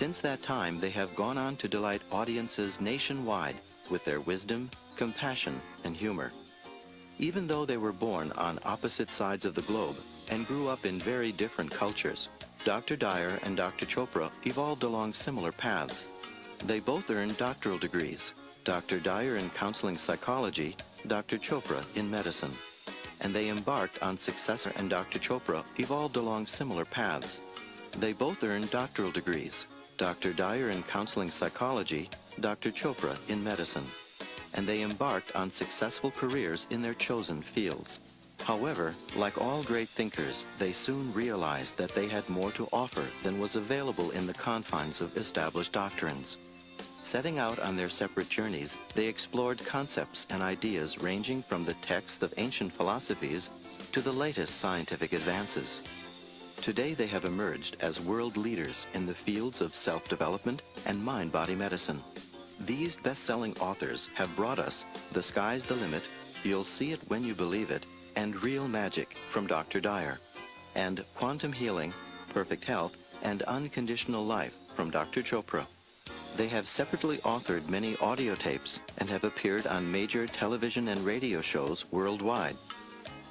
Since that time, they have gone on to delight audiences nationwide with their wisdom, compassion, and humor. Even though they were born on opposite sides of the globe and grew up in very different cultures, Dr. Dyer and Dr. Chopra evolved along similar paths. They both earned doctoral degrees, Dr. Dyer in counseling psychology, Dr. Chopra in medicine. And they embarked on successor, and Dr. Chopra evolved along similar paths. They both earned doctoral degrees, Dr. Dyer in counseling psychology, Dr. Chopra in medicine. And they embarked on successful careers in their chosen fields. However, like all great thinkers, they soon realized that they had more to offer than was available in the confines of established doctrines. Setting out on their separate journeys, they explored concepts and ideas ranging from the texts of ancient philosophies to the latest scientific advances. Today they have emerged as world leaders in the fields of self-development and mind-body medicine. These best-selling authors have brought us The Sky's the Limit, You'll See It When You Believe It, and Real Magic from Dr. Dyer, and Quantum Healing, Perfect Health, and Unconditional Life from Dr. Chopra. They have separately authored many audio tapes and have appeared on major television and radio shows worldwide.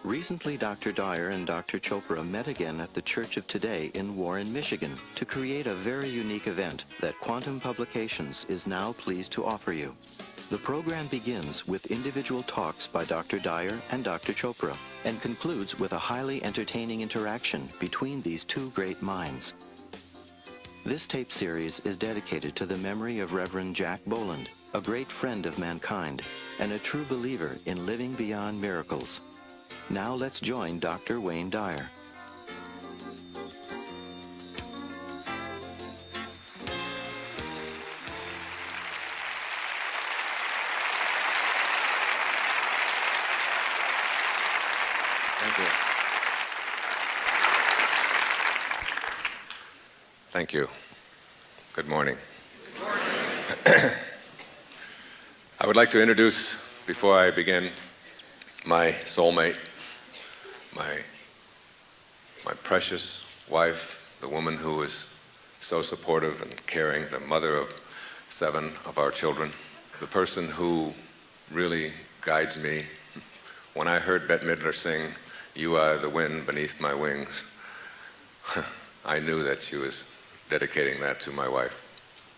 Recently, Dr. Dyer and Dr. Chopra met again at the Church of Today in Warren, Michigan, to create a very unique event that Quantum Publications is now pleased to offer you. The program begins with individual talks by Dr. Dyer and Dr. Chopra and concludes with a highly entertaining interaction between these two great minds. This tape series is dedicated to the memory of Reverend Jack Boland, a great friend of mankind and a true believer in living beyond miracles. Now let's join Dr. Wayne Dyer. Thank you. Thank you. Good morning. Good morning. I would like to introduce, before I begin, my soulmate, my precious wife, the woman who is so supportive and caring, the mother of 7 of our children, the person who really guides me. When I heard Bette Midler sing, "You Are the Wind Beneath My Wings," I knew that she was dedicating that to my wife,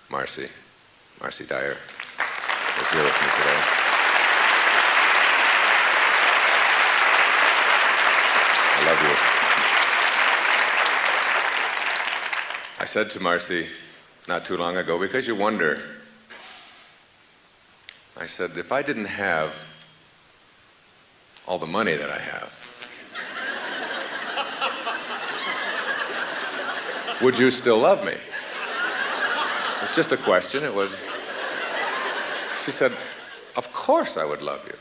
Marcy Dyer, who's here with me today. I love you. I said to Marcy not too long ago, because you wonder, I said, if I didn't have all the money that I have, would you still love me? It's just a question. It was. She said, of course I would love you.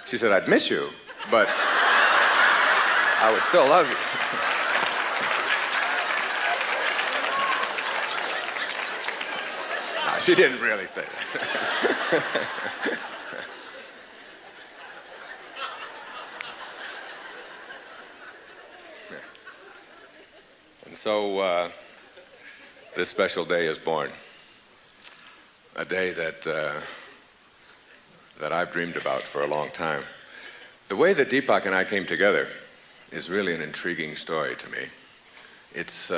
She said, I'd miss you, but I would still love you. No, she didn't really say that. And so this special day is born. A day that I've dreamed about for a long time. The way that Deepak and I came together is really an intriguing story to me. It's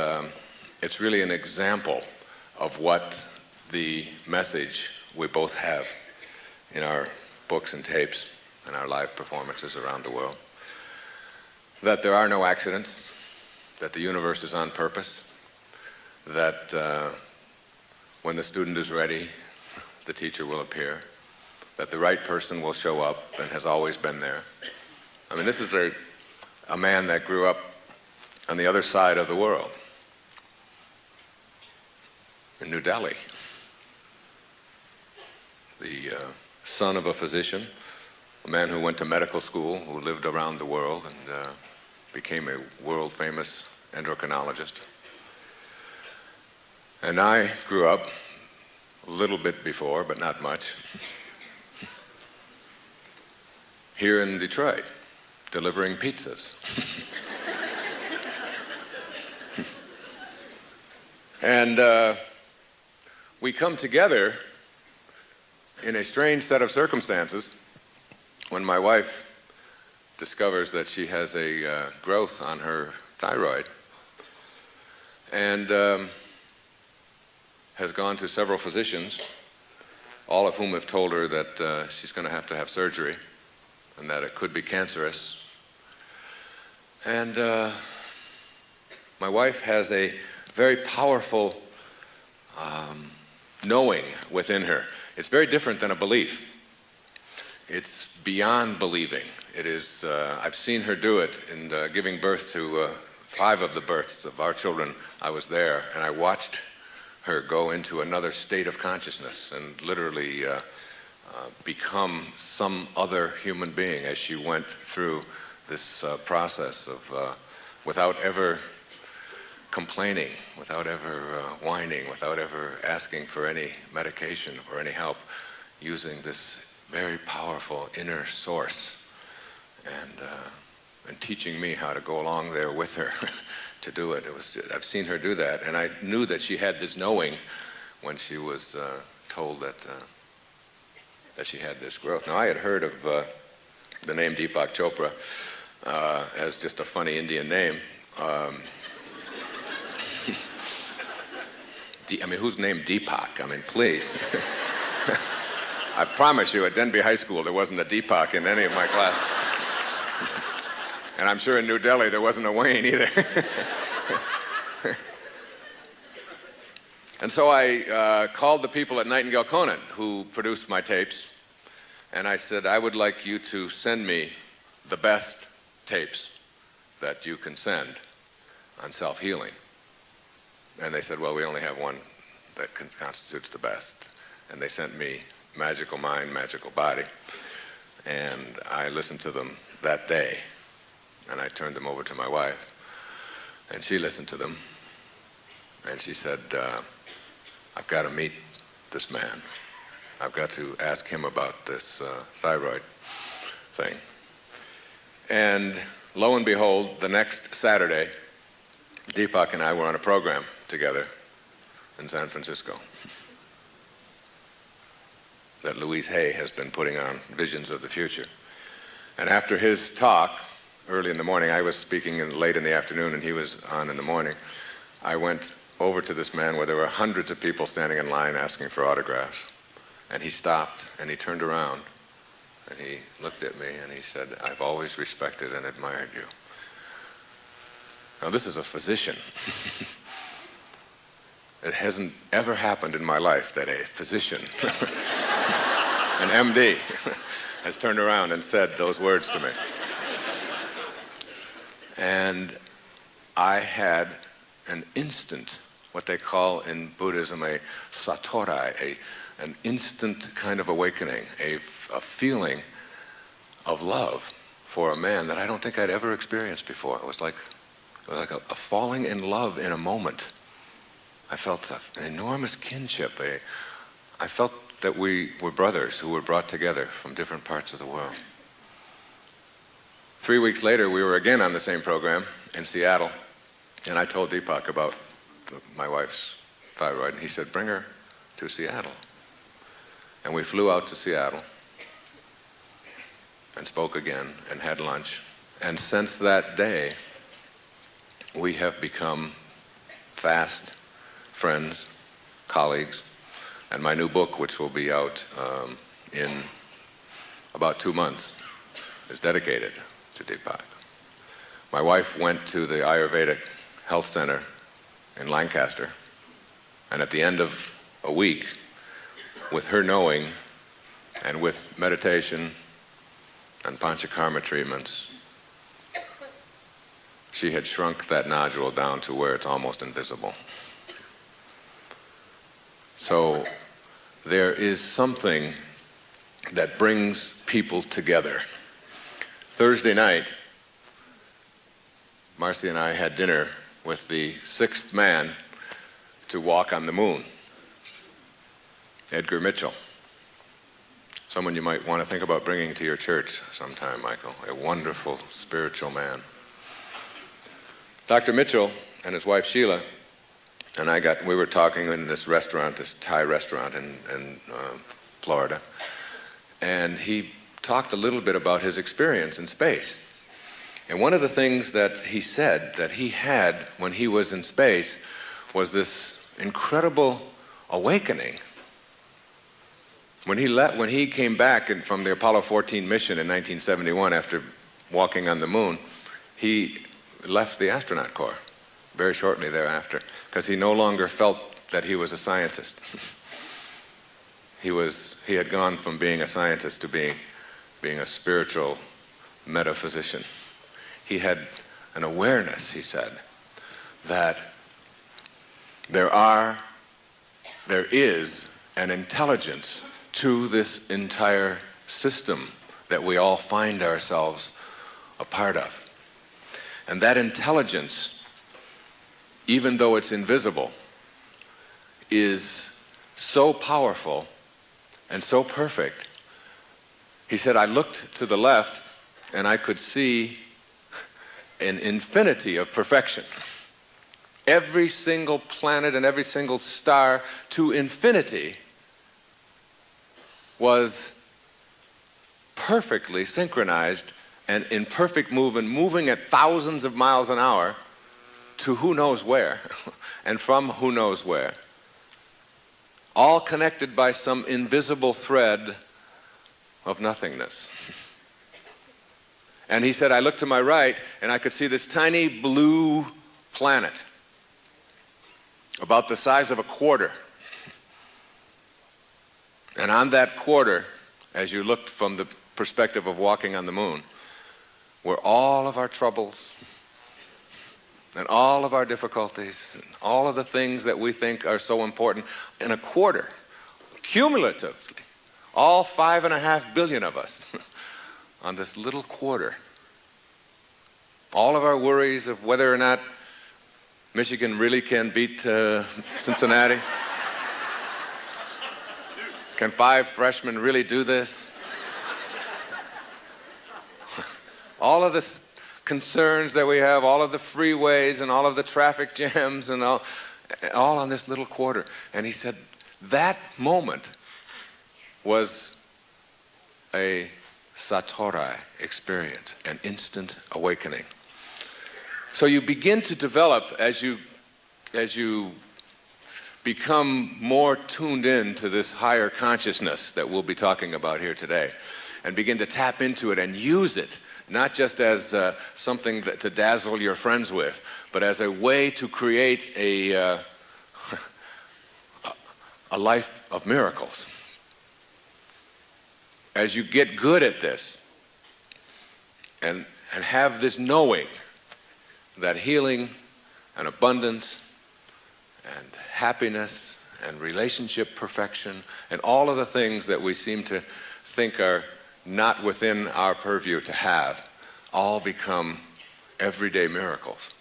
really an example of what the message we both have in our books and tapes and our live performances around the world. That there are no accidents, that the universe is on purpose, that when the student is ready, the teacher will appear, that the right person will show up and has always been there. I mean, this is a man that grew up on the other side of the world, in New Delhi. The son of a physician, a man who went to medical school, who lived around the world and became a world-famous endocrinologist. And I grew up a little bit before, but not much, here in Detroit, delivering pizzas. And we come together in a strange set of circumstances when my wife discovers that she has a growth on her thyroid and has gone to several physicians, all of whom have told her that she's going to have surgery and that it could be cancerous. And my wife has a very powerful knowing within her. It's very different than a belief. It's beyond believing. It is, I've seen her do it in giving birth to 5 of the births of our children. I was there, and I watched her go into another state of consciousness and literally become some other human being as she went through this process of, without ever complaining, without ever whining, without ever asking for any medication or any help, using this very powerful inner source and teaching me how to go along there with her to do it. I've seen her do that, and I knew that she had this knowing when she was told that she had this growth. Now, I had heard of the name Deepak Chopra as just a funny Indian name. I mean, who's named Deepak? I mean, please. I promise you, at Denby High School, there wasn't a Deepak in any of my classes. And I'm sure in New Delhi, there wasn't a Wayne either. And so I called the people at Nightingale Conant who produced my tapes, and I said, I would like you to send me the best tapes that you can send on self-healing. And they said, well, we only have one that constitutes the best. And they sent me Magical Mind, Magical Body. And I listened to them that day. And I turned them over to my wife. And she listened to them. And she said, I've got to meet this man. I've got to ask him about this thyroid thing. And lo and behold, the next Saturday, Deepak and I were on a program together in San Francisco that Louise Hay has been putting on, Visions of the Future. And after his talk, early in the morning, I was speaking late in the afternoon and he was on in the morning, I went over to this man where there were hundreds of people standing in line asking for autographs. And he stopped and he turned around and he looked at me and he said, I've always respected and admired you. Now, this is a physician. It hasn't ever happened in my life that a physician, an MD, has turned around and said those words to me. And I had an instant, what they call in Buddhism a satori, an instant kind of awakening, a feeling of love for a man that I don't think I'd ever experienced before. It was like a falling in love in a moment. I felt an enormous kinship. I felt that we were brothers who were brought together from different parts of the world. 3 weeks later, we were again on the same program in Seattle, and I told Deepak about my wife's thyroid, and he said, bring her to Seattle. And we flew out to Seattle and spoke again and had lunch. And since that day, we have become fast friends, colleagues, and my new book, which will be out in about 2 months, is dedicated to Deepak. My wife went to the Ayurvedic Health Center in Lancaster, and at the end of a week, with her knowing and with meditation and panchakarma treatments, she had shrunk that nodule down to where it's almost invisible. So there is something that brings people together. Thursday night, Marcy and I had dinner with the 6th man to walk on the moon, Edgar Mitchell. Someone you might want to think about bringing to your church sometime, Michael. A wonderful spiritual man. Dr. Mitchell and his wife Sheila And we were talking in this restaurant, this Thai restaurant in Florida, and he talked a little bit about his experience in space. And one of the things that he said that he had when he was in space was this incredible awakening. When he came back from the Apollo 14 mission in 1971 after walking on the moon, he left the astronaut corps very shortly thereafter because he no longer felt that he was a scientist. He had gone from being a scientist to being a spiritual metaphysician. He had an awareness, he said, that there is an intelligence to this entire system that we all find ourselves a part of. And that intelligence, even though it's invisible, is so powerful and so perfect. He said, I looked to the left and I could see an infinity of perfection. Every single planet and every single star to infinity was perfectly synchronized and in perfect movement, moving at thousands of miles an hour to who knows where and from who knows where. All connected by some invisible thread of nothingness. And he said, I looked to my right and I could see this tiny blue planet about the size of a quarter. And on that quarter, as you looked from the perspective of walking on the moon, were all of our troubles and all of our difficulties and all of the things that we think are so important in a quarter, cumulatively, all 5.5 billion of us on this little quarter. All of our worries of whether or not Michigan really can beat Cincinnati. Can 5 freshmen really do this? All of the concerns that we have, all of the freeways and all of the traffic jams and all on this little quarter. And he said that moment was a satori experience, an instant awakening. So you begin to develop as you become more tuned in to this higher consciousness that we'll be talking about here today, and begin to tap into it and use it, not just as something to dazzle your friends with, but as a way to create a life of miracles. As you get good at this and have this knowing that healing and abundance and happiness and relationship perfection and all of the things that we seem to think are not within our purview to have all become everyday miracles.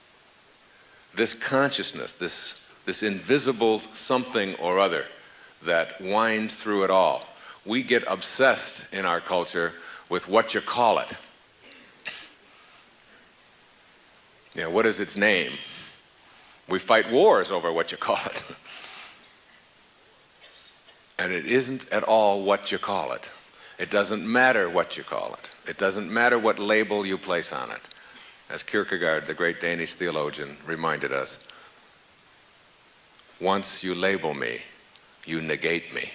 This consciousness, this invisible something or other that winds through it all. We get obsessed in our culture with what you call it. You know, what is its name? We fight wars over what you call it. And it isn't at all what you call it. It doesn't matter what you call it. It doesn't matter what label you place on it. As Kierkegaard, the great Danish theologian, reminded us, once you label me, you negate me.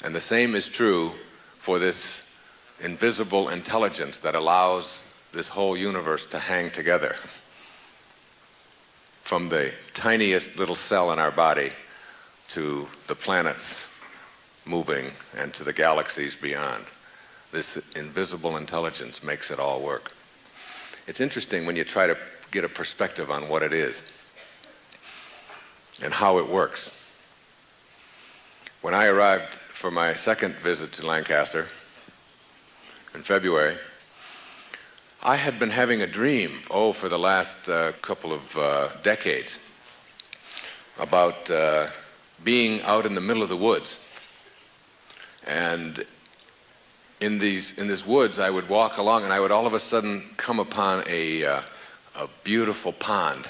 And the same is true for this invisible intelligence that allows this whole universe to hang together. From the tiniest little cell in our body to the planets moving and to the galaxies beyond. This invisible intelligence makes it all work. It's interesting when you try to get a perspective on what it is and how it works. When I arrived for my second visit to Lancaster in February, I had been having a dream, for the last couple of decades, about being out in the middle of the woods. And in this woods, I would walk along, and I would all of a sudden come upon a beautiful pond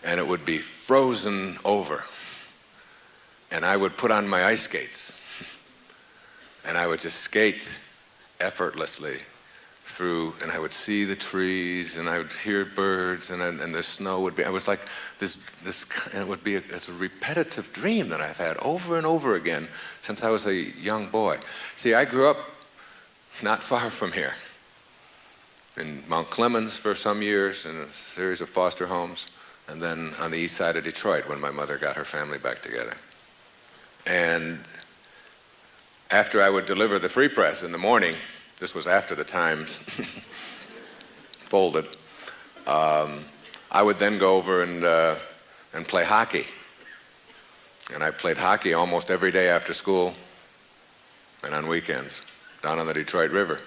and it would be frozen over. And I would put on my ice skates, and I would just skate effortlessly through, and I would see the trees, and I would hear birds, and the snow would be, I was like this, and it would be, it's a repetitive dream that I've had over and over again since I was a young boy. See, I grew up not far from here, in Mount Clemens for some years, in a series of foster homes, and then on the east side of Detroit when my mother got her family back together. And after I would deliver the Free Press in the morning, this was after the Times folded, I would then go over and play hockey. And I played hockey almost every day after school and on weekends down on the Detroit River.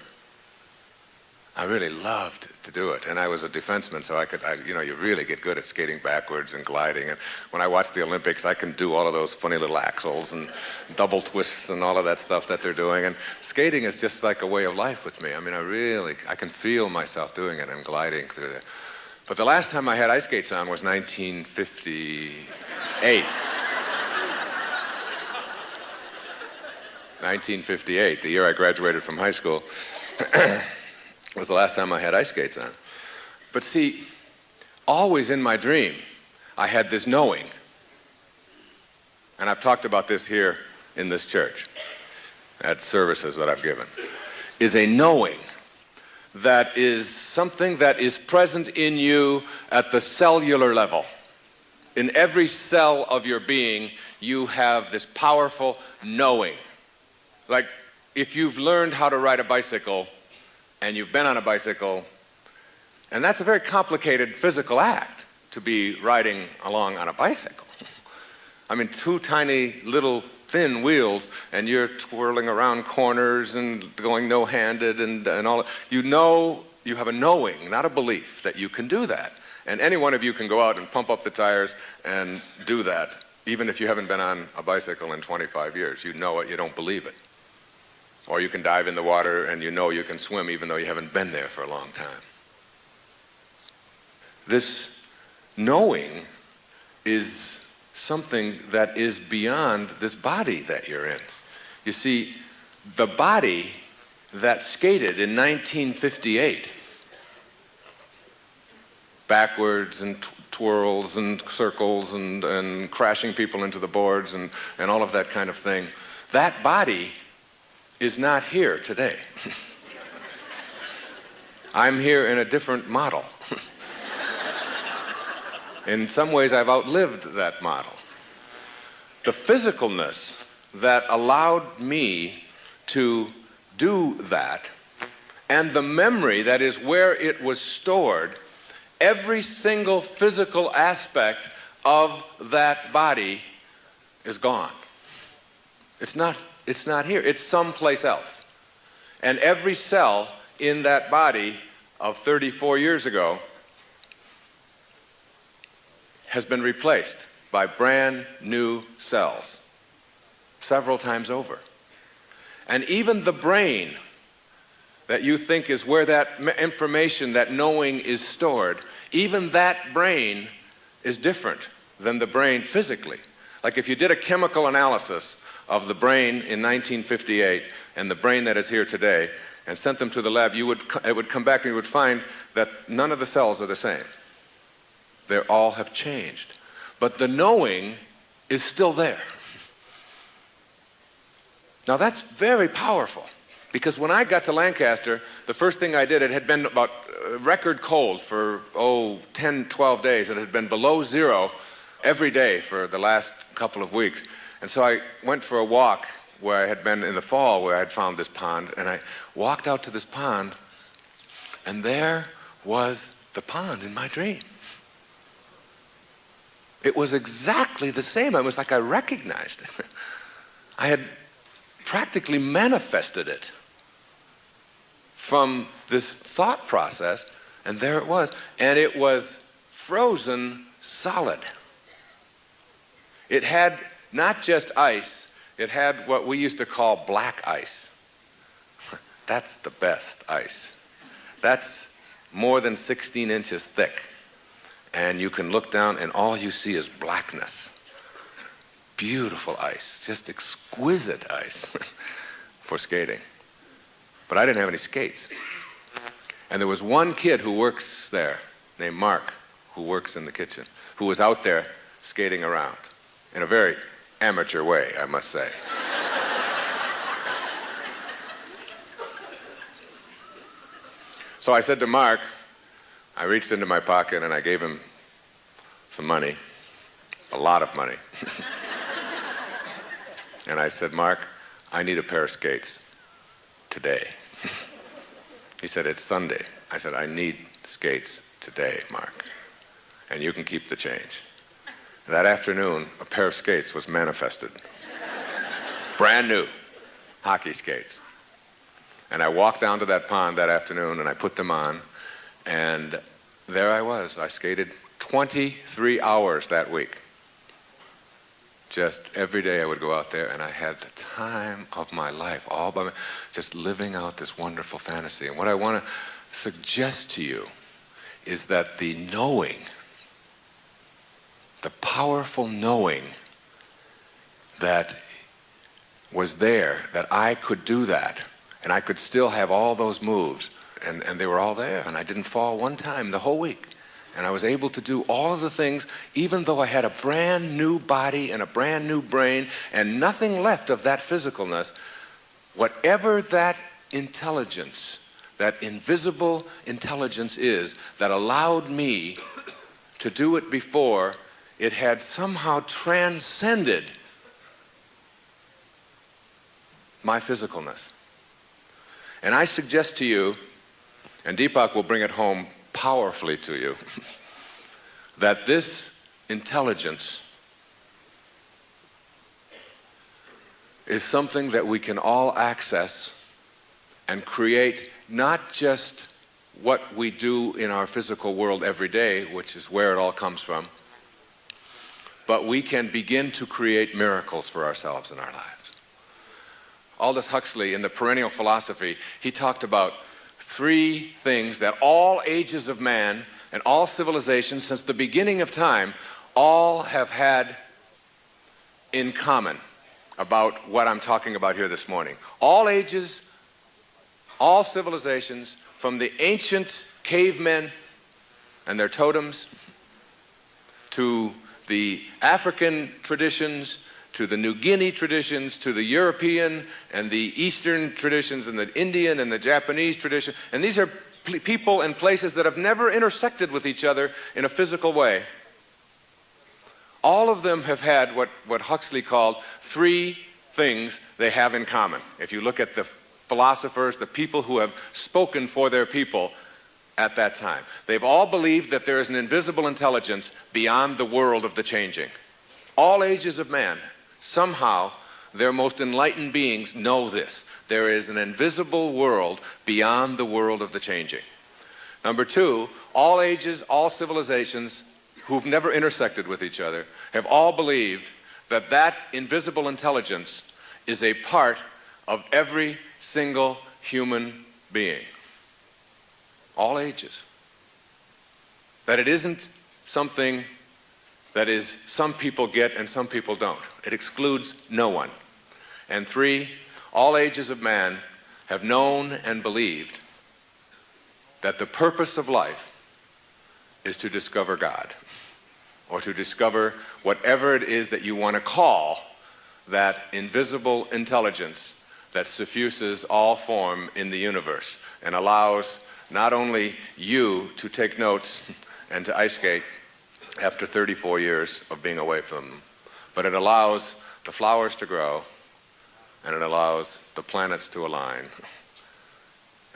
I really loved to do it, and I was a defenseman, so you really get good at skating backwards and gliding. And when I watch the Olympics, I can do all of those funny little axles and double twists and all of that stuff that they're doing. And skating is just like a way of life with me. I mean, I can feel myself doing it and gliding through it. But the last time I had ice skates on was 1958. 1958, the year I graduated from high school. Was the last time I had ice skates on. But see, always in my dream, I had this knowing. And I've talked about this here in this church, at services that I've given, is a knowing that is something that is present in you at the cellular level. In every cell of your being, you have this powerful knowing. Like, if you've learned how to ride a bicycle, and you've been on a bicycle, and that's a very complicated physical act to be riding along on a bicycle. I mean, two tiny little thin wheels, and you're twirling around corners and going no-handed and all. You know, you have a knowing, not a belief, that you can do that. And any one of you can go out and pump up the tires and do that, even if you haven't been on a bicycle in 25 years. You know it, you don't believe it. Or you can dive in the water and you know you can swim even though you haven't been there for a long time. This knowing is something that is beyond this body that you're in. You see, the body that skated in 1958, backwards and twirls and circles and crashing people into the boards and all of that kind of thing, that body is not here today. I'm here in a different model. In some ways, I've outlived that model. The physicalness that allowed me to do that, and the memory that is where it was stored, every single physical aspect of that body is gone. It's not here. It's someplace else. And every cell in that body of 34 years ago has been replaced by brand new cells several times over. And even the brain that you think is where that information, that knowing is stored, even that brain is different than the brain physically. Like if you did a chemical analysis of the brain in 1958 and the brain that is here today and sent them to the lab, it would come back and you would find that none of the cells are the same. They all have changed. But the knowing is still there. Now that's very powerful, because when I got to Lancaster, the first thing I did, it had been about record cold for 10, 12 days. It had been below zero every day for the last couple of weeks. And so I went for a walk where I had been in the fall, where I had found this pond, and I walked out to this pond, and there was the pond in my dream. It was exactly the same. It was like I recognized it. I had practically manifested it from this thought process, and there it was. And it was frozen solid. It had not just ice, it had what we used to call black ice. That's the best ice. That's more than 16 inches thick. and you can look down and all you see is blackness. Beautiful ice, just exquisite ice for skating. But I didn't have any skates. And there was one kid who works there named Mark, who works in the kitchen, who was out there skating around in a very amateur way, I must say. So I said to Mark, I reached into my pocket and I gave him some money, a lot of money. And I said, Mark, I need a pair of skates today. He said, it's Sunday. I said, I need skates today, Mark, and you can keep the change. That afternoon, a pair of skates was manifested. Brand new hockey skates. And I walked down to that pond that afternoon and I put them on, and there I was. I skated 23 hours that week. Just every day I would go out there and I had the time of my life, all by myself, just living out this wonderful fantasy. And what I want to suggest to you is that the knowing, the powerful knowing that was there, that I could do that, and I could still have all those moves, and they were all there, and I didn't fall one time the whole week. And I was able to do all of the things, even though I had a brand new body and a brand new brain and nothing left of that physicalness. Whatever that intelligence, that invisible intelligence is that allowed me to do it before, it had somehow transcended my physicalness. And I suggest to you, and Deepak will bring it home powerfully to you, that this intelligence is something that we can all access and create not just what we do in our physical world every day, which is where it all comes from, but we can begin to create miracles for ourselves in our lives. Aldous Huxley, in the Perennial Philosophy, he talked about 3 things that all ages of man and all civilizations since the beginning of time all have had in common about what I'm talking about here this morning. All ages, all civilizations, from the ancient cavemen and their totems to the African traditions, to the New Guinea traditions, to the European and the Eastern traditions, and the Indian and the Japanese tradition. And these are people and places that have never intersected with each other in a physical way. All of them have had what Huxley called 3 things they have in common. If you look at the philosophers, the people who have spoken for their people at that time, they've all believed that there is an invisible intelligence beyond the world of the changing. All ages of man, somehow, their most enlightened beings know this. There is an invisible world beyond the world of the changing. Number 2, all ages, all civilizations who've never intersected with each other have all believed that that invisible intelligence is a part of every single human being. All ages. That it isn't something that is some people get and some people don't. It excludes no one. And 3, all ages of man have known and believed that the purpose of life is to discover God, or to discover whatever it is that you want to call that invisible intelligence that suffuses all form in the universe and allows not only you to take notes and to ice skate after 34 years of being away from them, but it allows the flowers to grow, and it allows the planets to align,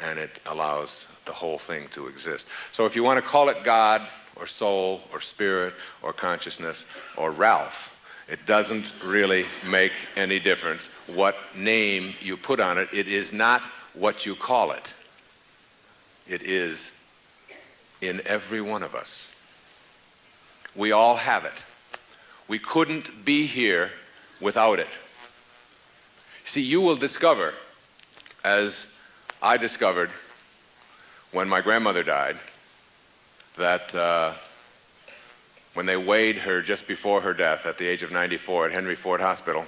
and it allows the whole thing to exist. So if you want to call it God or soul or spirit or consciousness or Ralph, it doesn't really make any difference what name you put on it. It is not what you call it. It is in every one of us. We all have it. We couldn't be here without it. See, you will discover, as I discovered when my grandmother died, that when they weighed her just before her death at the age of 94 at Henry Ford Hospital,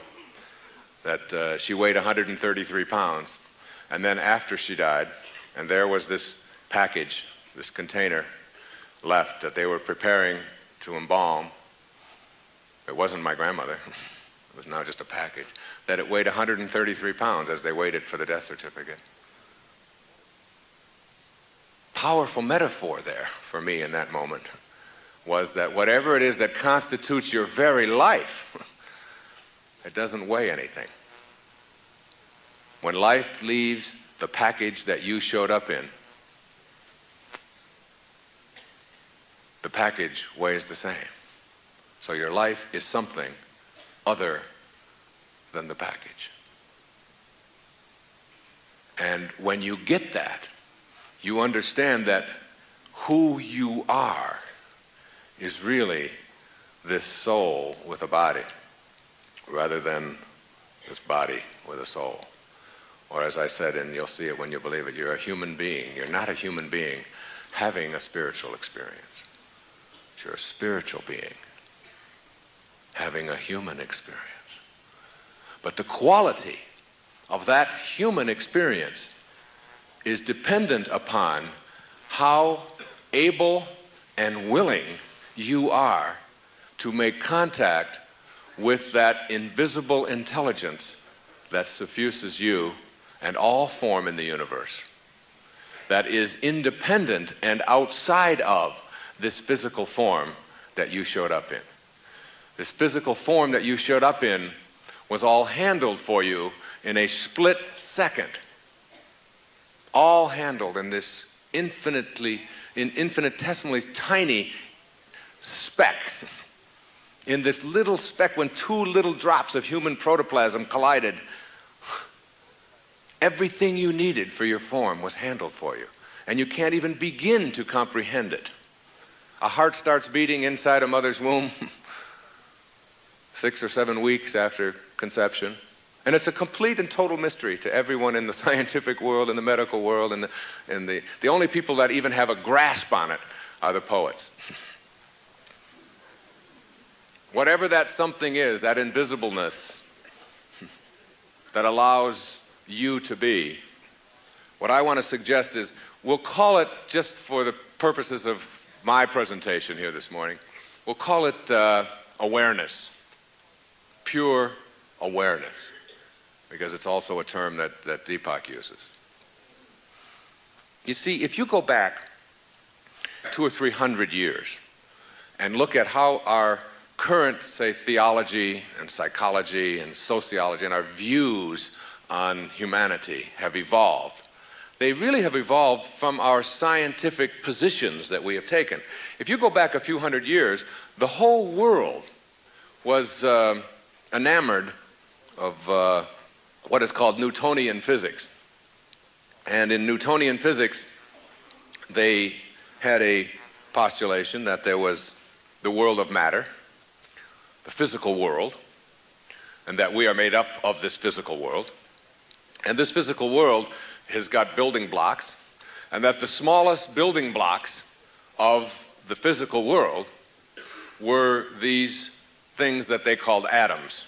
that she weighed 133 pounds. And then after she died, and there was this package, this container left that they were preparing to embalm. It wasn't my grandmother. It was now just a package. That it weighed 133 pounds as they waited for the death certificate. Powerful metaphor there for me in that moment was that whatever it is that constitutes your very life, it doesn't weigh anything. When life leaves the package that you showed up in, the package weighs the same. So your life is something other than the package. And when you get that, you understand that who you are is really this soul with a body, rather than this body with a soul. Or as I said, and you'll see it when you believe it, you're a human being. You're not a human being having a spiritual experience. You're a spiritual being having a human experience. But the quality of that human experience is dependent upon how able and willing you are to make contact with that invisible intelligence that suffuses you and all form in the universe, that is independent and outside of this physical form that you showed up in. This physical form that you showed up in was all handled for you in a split second. All handled in this infinitesimally tiny speck. In this little speck, when two little drops of human protoplasm collided, everything you needed for your form was handled for you. And you can't even begin to comprehend it. A heart starts beating inside a mother's womb 6 or 7 weeks after conception. And it's a complete and total mystery to everyone in the scientific world, in the medical world, and the only people that even have a grasp on it are the poets. Whatever that something is, that invisibleness that allows you to be, what I want to suggest is, we'll call it, just for the purposes of my presentation here this morning, we'll call it awareness. Pure awareness. Because it's also a term that Deepak uses. You see, if you go back 200 or 300 years and look at how our current, say, theology and psychology and sociology and our views on humanity have evolved, they really have evolved from our scientific positions that we have taken. If you go back a few hundred years, the whole world was enamored of what is called Newtonian physics. And in Newtonian physics, they had a postulation that there was the world of matter, the physical world, and that we are made up of this physical world. And this physical world has got building blocks, and that the smallest building blocks of the physical world were these things that they called atoms.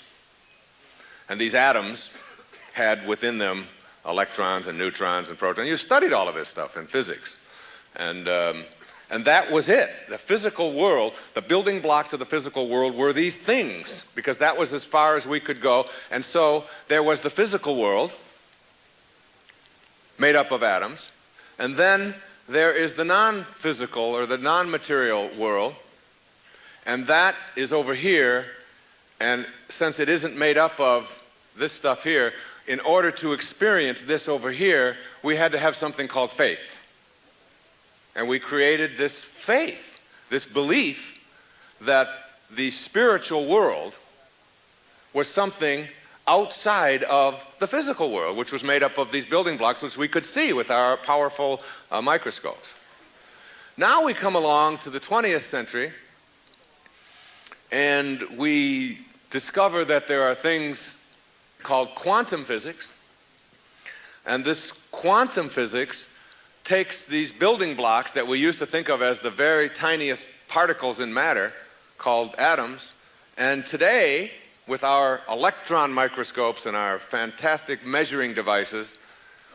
And these atoms had within them electrons and neutrons and protons. You studied all of this stuff in physics. And that was it. The physical world, the building blocks of the physical world were these things, because that was as far as we could go. And so there was the physical world, made up of atoms. And then there is the non-physical or the non-material world. And that is over here. And since it isn't made up of this stuff here, in order to experience this over here, we had to have something called faith. And we created this faith, this belief that the spiritual world was something outside of the physical world, which was made up of these building blocks, which we could see with our powerful microscopes. Now we come along to the 20th century, and we discover that there are things called quantum physics, and this quantum physics takes these building blocks that we used to think of as the very tiniest particles in matter called atoms. And today, with our electron microscopes and our fantastic measuring devices,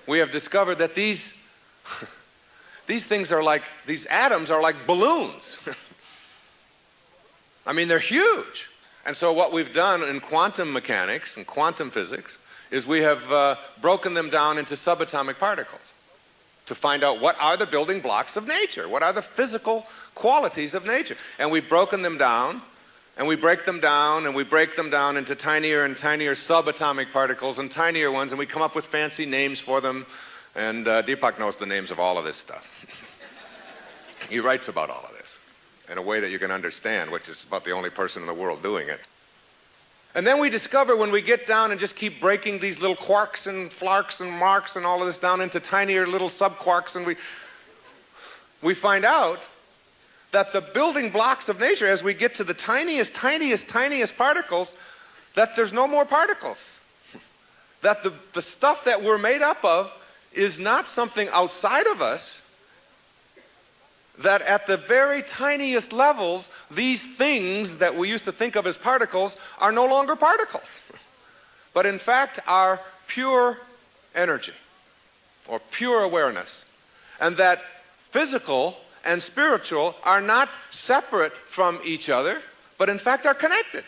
we have discovered that these atoms are like balloons. I mean, they're huge. And so what we've done in quantum mechanics and quantum physics is we have broken them down into subatomic particles to find out what are the building blocks of nature, what are the physical qualities of nature. And we've broken them down, and we break them down, and we break them down into tinier and tinier subatomic particles and tinier ones, and we come up with fancy names for them. And Deepak knows the names of all of this stuff. He writes about all of this in a way that you can understand, which is about the only person in the world doing it. And then we discover when we get down and just keep breaking these little quarks and flarks and marks and all of this down into tinier little subquarks, and we find out that the building blocks of nature, as we get to the tiniest particles, that there's no more particles. That the stuff that we're made up of is not something outside of us, that at the very tiniest levels, these things that we used to think of as particles are no longer particles, but in fact are pure energy or pure awareness, and that physical and spiritual are not separate from each other, but in fact are connected,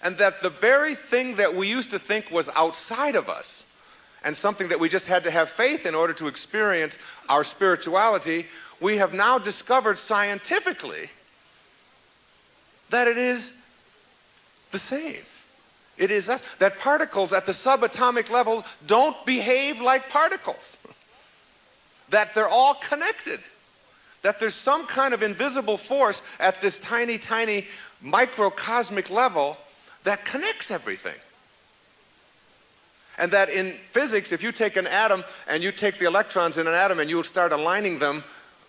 and that the very thing that we used to think was outside of us and something that we just had to have faith in order to experience our spirituality, we have now discovered scientifically that it is the same. It is that particles at the subatomic level don't behave like particles. That they're all connected. That there's some kind of invisible force at this tiny microcosmic level that connects everything. And that in physics, if you take an atom and you take the electrons in an atom and you start aligning them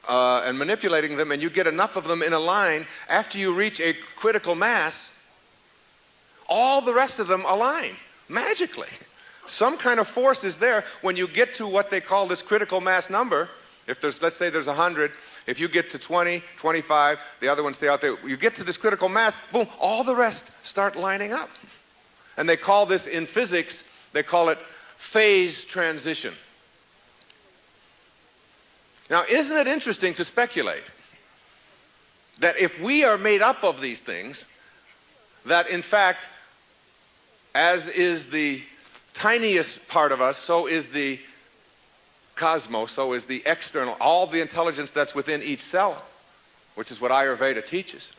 and manipulating them, and you get enough of them in a line, after you reach a critical mass, all the rest of them align magically. Some kind of force is there when you get to what they call this critical mass number. If there's, let's say there's 100, if you get to 20, 25, the other ones stay out there, you get to this critical mass, boom, all the rest start lining up. And they call this in physics, they call it phase transition. Now, isn't it interesting to speculate that if we are made up of these things, that in fact, as is the tiniest part of us, so is the cosmos, so is the external, all the intelligence that's within each cell, which is what Ayurveda teaches,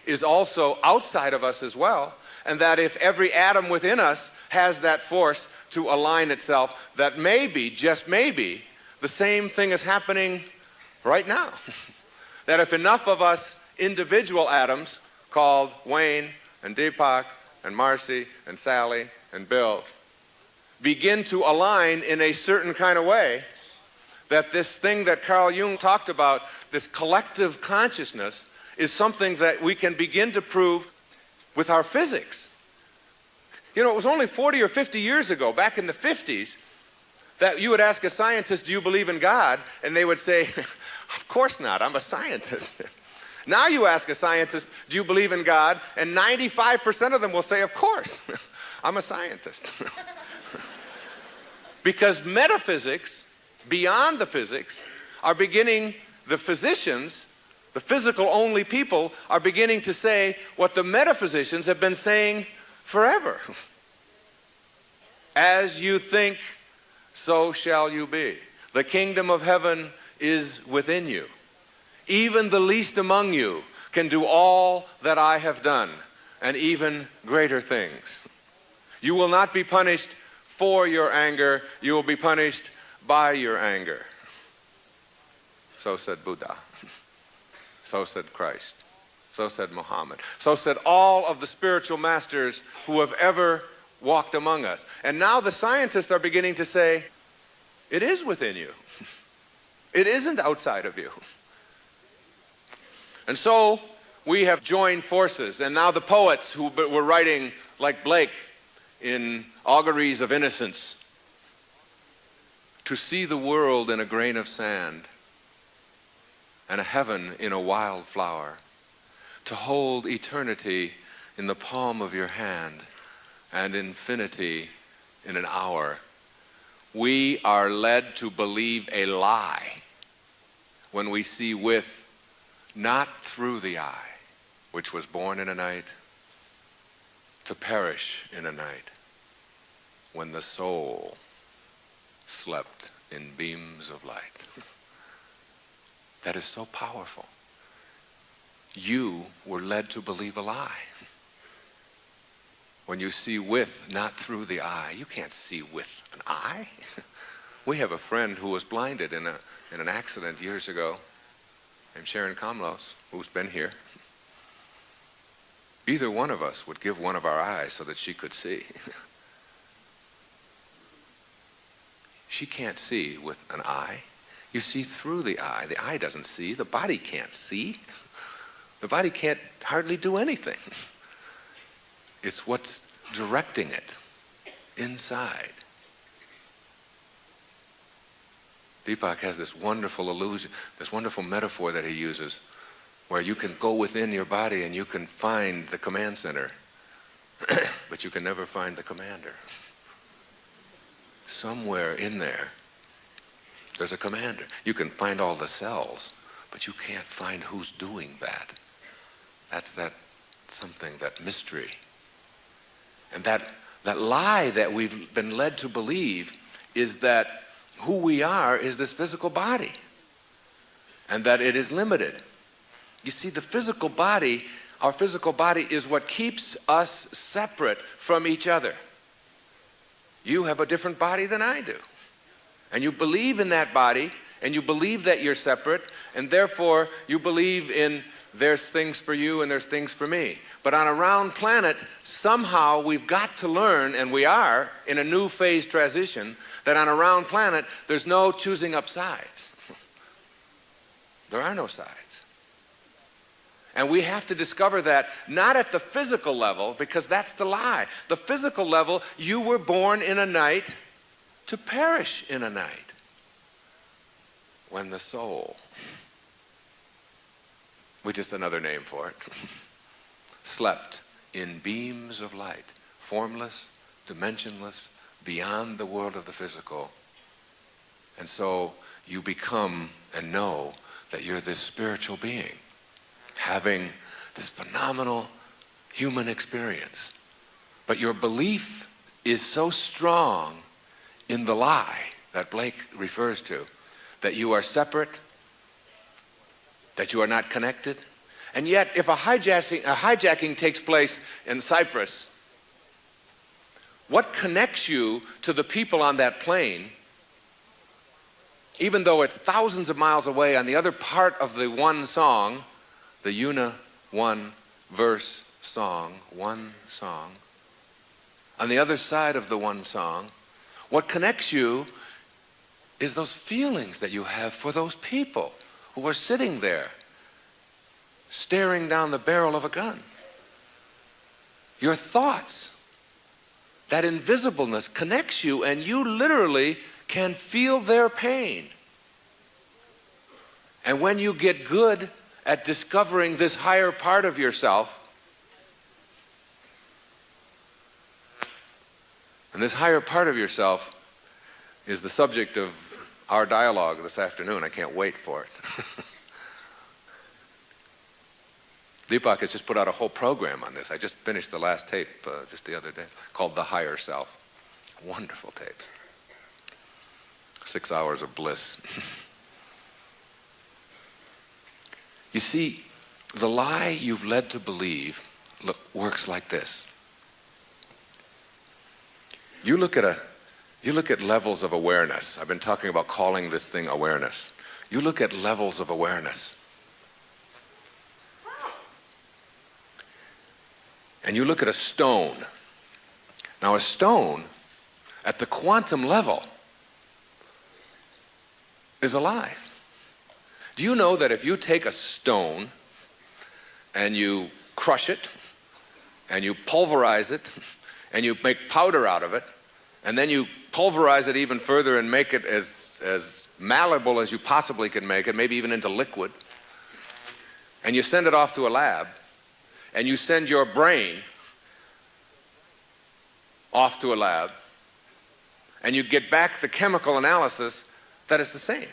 is also outside of us as well, and that if every atom within us has that force to align itself, that maybe, just maybe, the same thing is happening right now. That if enough of us individual atoms, called Wayne and Deepak and Marcy and Sally and Bill, begin to align in a certain kind of way, that this thing that Carl Jung talked about, this collective consciousness, is something that we can begin to prove with our physics. You know, it was only 40 or 50 years ago, back in the 50s, that you would ask a scientist, do you believe in God? And they would say, of course not, I'm a scientist. Now you ask a scientist, do you believe in God? And 95% of them will say, of course, I'm a scientist. Because metaphysics, beyond the physics, are beginning, the physicians, the physical-only people, are beginning to say what the metaphysicians have been saying forever. As you think, so shall you be. The kingdom of heaven is within you. Even the least among you can do all that I have done, and even greater things. You will not be punished for your anger, you will be punished by your anger. So said Buddha. So said Christ. So said Muhammad. So said all of the spiritual masters who have ever walked among us. And now the scientists are beginning to say, it is within you. It isn't outside of you. And so we have joined forces, and now the poets who were writing like Blake in Auguries of Innocence, to see the world in a grain of sand and a heaven in a wild flower, to hold eternity in the palm of your hand and infinity in an hour. We are led to believe a lie when we see with, not through the eye, which was born in a night, to perish in a night, when the soul slept in beams of light. That is so powerful. You were led to believe a lie. When you see with, not through the eye, you can't see with an eye. We have a friend who was blinded in an accident years ago, named Sharon Kamlos, who's been here. Either one of us would give one of our eyes so that she could see. She can't see with an eye. You see through the eye. The eye doesn't see. The body can't see. The body can't hardly do anything. It's what's directing it inside. Deepak has this wonderful illusion, this wonderful metaphor that he uses, where you can go within your body and you can find the command center, but you can never find the commander. Somewhere in there, there's a commander. You can find all the cells, but you can't find who's doing that. That's that something, that mystery. And that lie that we've been led to believe is that who we are is this physical body, and that it is limited. You see, the physical body, our physical body is what keeps us separate from each other. You have a different body than I do. And you believe in that body, and you believe that you're separate, and therefore you believe in there's things for you and there's things for me. But on a round planet, somehow we've got to learn, and we are in a new phase transition, that on a round planet there's no choosing up sides. There are no sides. And we have to discover that not at the physical level, because that's the lie. The physical level, you were born in a night to perish in a night. When the soul, which is another name for it, slept in beams of light, formless, dimensionless, beyond the world of the physical. And so you become and know that you're this spiritual being, having this phenomenal human experience. But your belief is so strong in the lie that Blake refers to, that you are separate, that you are not connected. And yet, if a hijacking takes place in Cyprus, what connects you to the people on that plane, even though it's thousands of miles away on the other part of the one song, the Una one verse song, one song, on the other side of the one song, what connects you is those feelings that you have for those people who are sitting there staring down the barrel of a gun. Your thoughts, that invisibleness connects you, and you literally can feel their pain. And when you get good at discovering this higher part of yourself, and this higher part of yourself is the subject of our dialogue this afternoon. I can't wait for it. Deepak has just put out a whole program on this. I just finished the last tape just the other day called The Higher Self. Wonderful tape. 6 hours of bliss. You see, the lie you've led to believe works like this. You look at levels of awareness. I've been talking about calling this thing awareness. You look at levels of awareness. And you look at a stone. Now, a stone at the quantum level is alive. Do you know that if you take a stone and you crush it and you pulverize it and you make powder out of it, and then you pulverize it even further and make it as malleable as you possibly can make it, maybe even into liquid, and you send it off to a lab, and you send your brain off to a lab, and you get back the chemical analysis that is the same.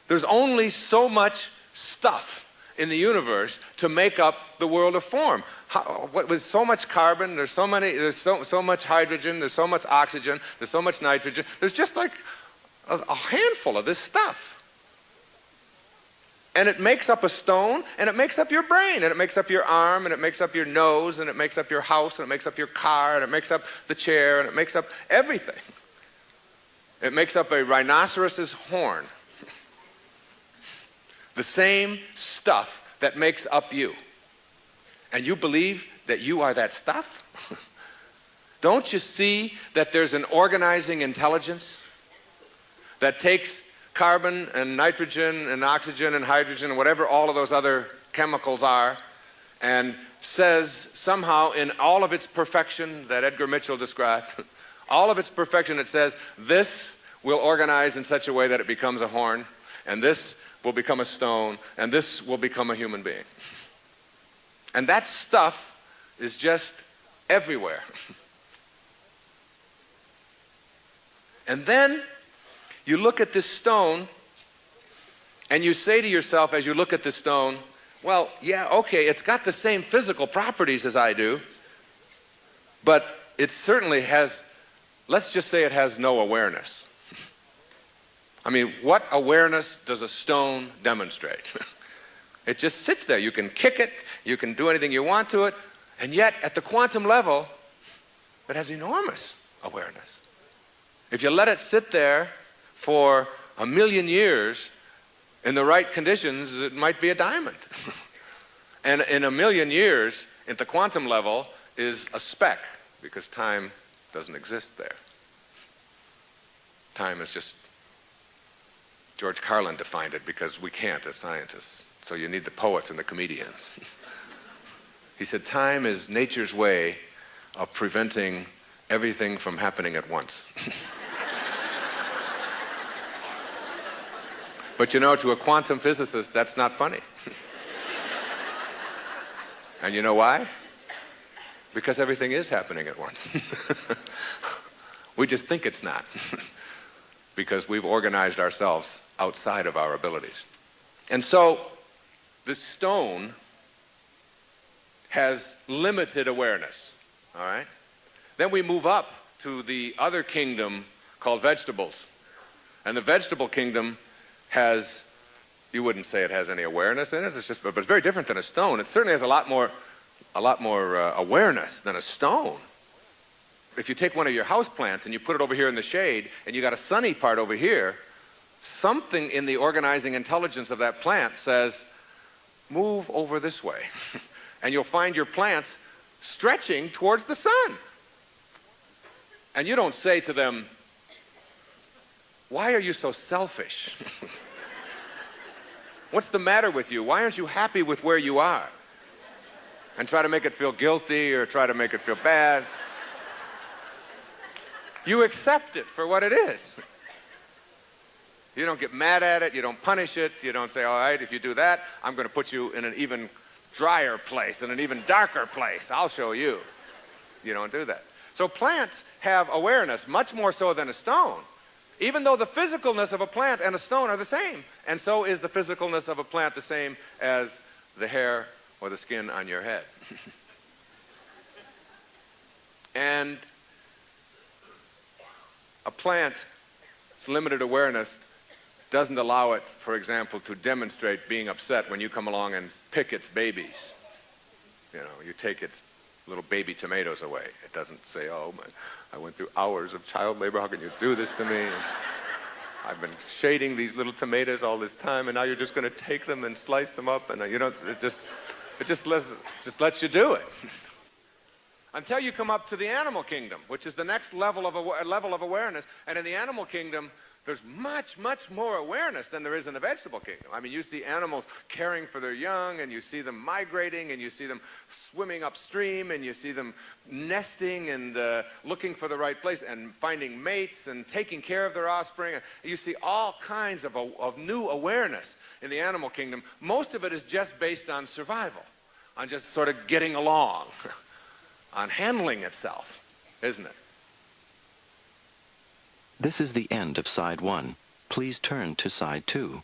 There's only so much stuff in the universe to make up the world of form. With so much carbon, there's so much hydrogen, there's so much oxygen, there's so much nitrogen. There's just like a handful of this stuff. And it makes up a stone, and it makes up your brain, and it makes up your arm, and it makes up your nose, and it makes up your house, and it makes up your car, and it makes up the chair, and it makes up everything. It makes up a rhinoceros's horn. The same stuff that makes up you. And you believe that you are that stuff? Don't you see that there's an organizing intelligence that takes carbon and nitrogen and oxygen and hydrogen and whatever all of those other chemicals are, and says somehow in all of its perfection that Edgar Mitchell described, all of its perfection, it says this will organize in such a way that it becomes a horn, and this will become a stone, and this will become a human being. And that stuff is just everywhere. And then you look at this stone, and you say to yourself as you look at the stone, well, yeah, okay, it's got the same physical properties as I do, but it certainly has, let's just say it has no awareness. I mean, what awareness does a stone demonstrate? It just sits there. You can kick it, you can do anything you want to it, and yet at the quantum level, it has enormous awareness. If you let it sit there for 1,000,000 years, in the right conditions, it might be a diamond. And in 1,000,000 years, at the quantum level, is a speck, because time doesn't exist there. Time is just, George Carlin defined it, because we can't as scientists. So you need the poets and the comedians. He said, time is nature's way of preventing everything from happening at once. But you know, to a quantum physicist, that's not funny. And you know why? Because everything is happening at once. We just think it's not. Because we've organized ourselves outside of our abilities. And so, the stone has limited awareness, all right? Then we move up to the other kingdom called vegetables. And the vegetable kingdom has, you wouldn't say it has any awareness in it, but it's very different than a stone. It certainly has a lot more awareness than a stone. If you take one of your house plants and you put it over here in the shade, and you got a sunny part over here, something in the organizing intelligence of that plant says, move over this way. And you'll find your plants stretching towards the sun. And you don't say to them, why are you so selfish? What's the matter with you? Why aren't you happy with where you are? And try to make it feel guilty or try to make it feel bad. You accept it for what it is. You don't get mad at it. You don't punish it. You don't say, all right, if you do that, I'm going to put you in an even drier place, in an even darker place. I'll show you. You don't do that. So plants have awareness, much more so than a stone. Even though the physicalness of a plant and a stone are the same. And so is the physicalness of a plant the same as the hair or the skin on your head. And a plant's limited awareness doesn't allow it, for example, to demonstrate being upset when you come along and pick its babies. You know, you take its little baby tomatoes away. It doesn't say, oh, I went through hours of child labor. How can you do this to me? And I've been shading these little tomatoes all this time, and now you're just going to take them and slice them up, and you know, it just lets you do it. Until you come up to the animal kingdom, which is the next level of awareness. And in the animal kingdom, there's much, much more awareness than there is in the vegetable kingdom. I mean, you see animals caring for their young, and you see them migrating, and you see them swimming upstream, and you see them nesting and looking for the right place and finding mates and taking care of their offspring. You see all kinds of new awareness in the animal kingdom. Most of it is just based on survival, on just sort of getting along, on handling itself, isn't it? This is the end of side 1. Please turn to side 2.